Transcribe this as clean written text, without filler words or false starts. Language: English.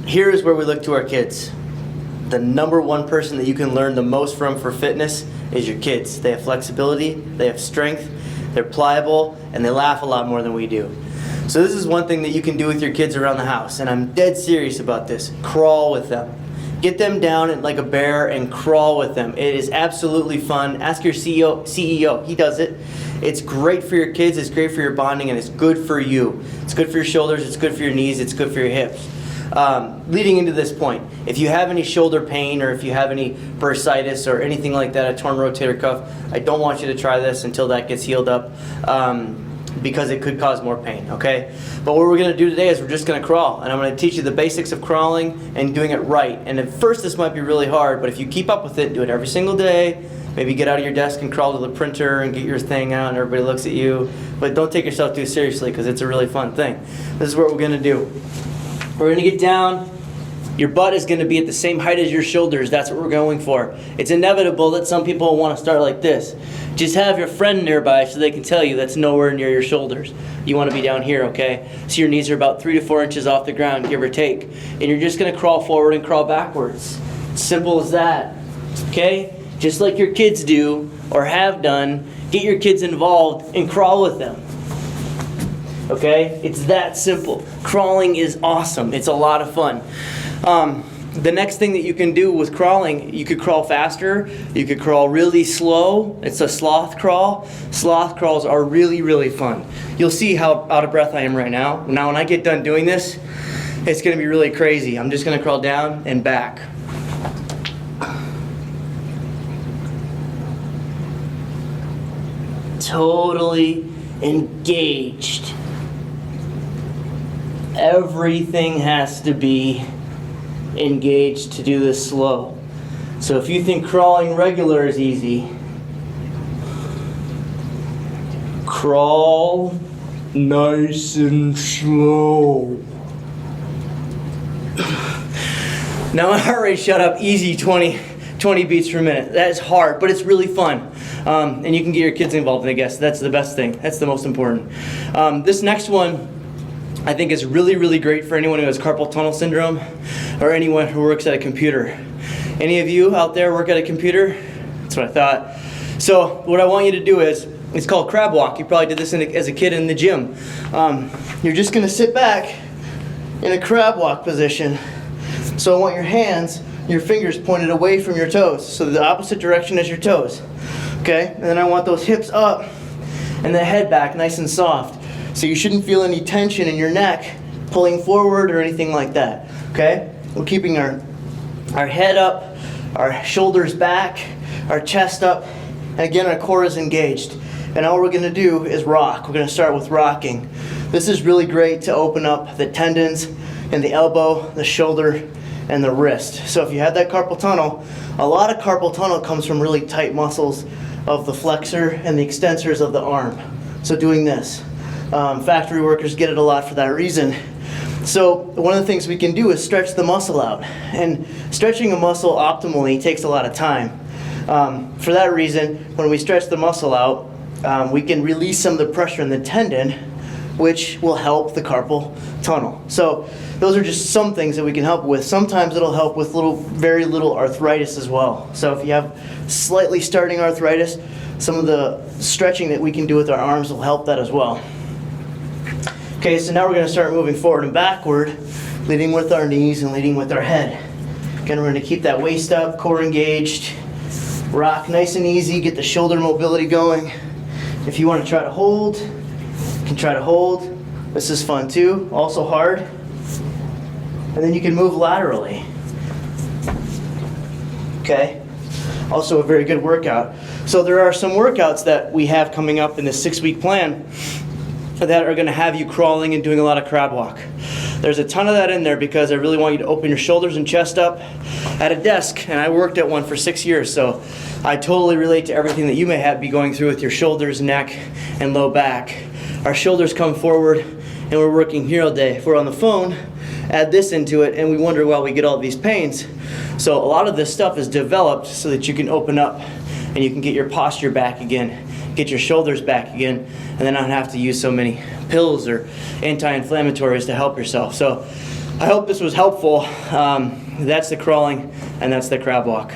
Here is where we look to our kids. The number one person that you can learn the most from for fitness is your kids. They have flexibility, they have strength, they're pliable, and they laugh a lot more than we do. So this is one thing that you can do with your kids around the house, and I'm dead serious about this. Crawl with them. Get them down like a bear and crawl with them. It is absolutely fun. Ask your CEO, he does it. It's great for your kids, it's great for your bonding, and it's good for you. It's good for your shoulders, it's good for your knees, it's good for your hips. Leading into this point, if you have any shoulder pain or if you have any bursitis or anything like that, a torn rotator cuff, I don't want you to try this until that gets healed up because it could cause more pain, okay? But what we're going to do today is we're just going to crawl, and I'm going to teach you the basics of crawling and doing it right. And at first this might be really hard, but if you keep up with it, do it every single day, maybe get out of your desk and crawl to the printer and get your thing out and everybody looks at you. But don't take yourself too seriously because it's a really fun thing. This is what we're going to do. We're going to get down. Your butt is going to be at the same height as your shoulders. That's what we're going for. It's inevitable that some people want to start like this. Just have your friend nearby so they can tell you that's nowhere near your shoulders. You want to be down here, okay? So your knees are about 3 to 4 inches off the ground, give or take. And you're just going to crawl forward and crawl backwards. Simple as that, okay? Just like your kids do or have done, get your kids involved and crawl with them. Okay? It's that simple. Crawling is awesome. It's a lot of fun. The next thing that you can do with crawling, you could crawl faster, you could crawl really slow. It's a sloth crawl. Sloth crawls are really, really fun. You'll see how out of breath I am right now. Now when I get done doing this, it's going to be really crazy. I'm just going to crawl down and back. Totally engaged. Everything has to be engaged to do this slow. So if you think crawling regular is easy, crawl nice and slow. Now my heart rate shot up easy 20 beats per minute. That is hard, but it's really fun. And you can get your kids involved, I guess. That's the best thing. That's the most important. This next one I think is really, really great for anyone who has carpal tunnel syndrome or anyone who works at a computer. Any of you out there work at a computer? That's what I thought. So what I want you to do is, it's called crab walk. You probably did this as a kid in the gym. You're just going to sit back in a crab walk position. So I want your hands, your fingers pointed away from your toes, so the opposite direction as your toes. Okay? And then I want those hips up and the head back nice and soft. So you shouldn't feel any tension in your neck pulling forward or anything like that. Okay? We're keeping our head up, our shoulders back, our chest up, and again our core is engaged. And all we're going to do is rock. We're going to start with rocking. This is really great to open up the tendons in the elbow, the shoulder, and the wrist. So if you have that carpal tunnel, a lot of carpal tunnel comes from really tight muscles of the flexor and the extensors of the arm. So doing this. Factory workers get it a lot for that reason. So one of the things we can do is stretch the muscle out. And stretching a muscle optimally takes a lot of time. For that reason, when we stretch the muscle out, we can release some of the pressure in the tendon, which will help the carpal tunnel. So those are just some things that we can help with. Sometimes it'll help with very little arthritis as well. So if you have slightly starting arthritis, some of the stretching that we can do with our arms will help that as well. Okay, so now we're going to start moving forward and backward, leading with our knees and leading with our head. Again, we're going to keep that waist up, core engaged, rock nice and easy, get the shoulder mobility going. If you want to try to hold, you can try to hold. This is fun too, also hard. And then you can move laterally. Okay, also a very good workout. So there are some workouts that we have coming up in this 6-week plan that are going to have you crawling and doing a lot of crab walk. There's a ton of that in there because I really want you to open your shoulders and chest up at a desk, and I worked at one for 6 years, so I totally relate to everything that you may be going through with your shoulders, neck, and low back. Our shoulders come forward and we're working here all day. If we're on the phone, add this into it and we wonder why we get all these pains. So a lot of this stuff is developed so that you can open up and you can get your posture back again, get your shoulders back again, and then not have to use so many pills or anti-inflammatories to help yourself. So I hope this was helpful. That's the crawling and that's the crab walk.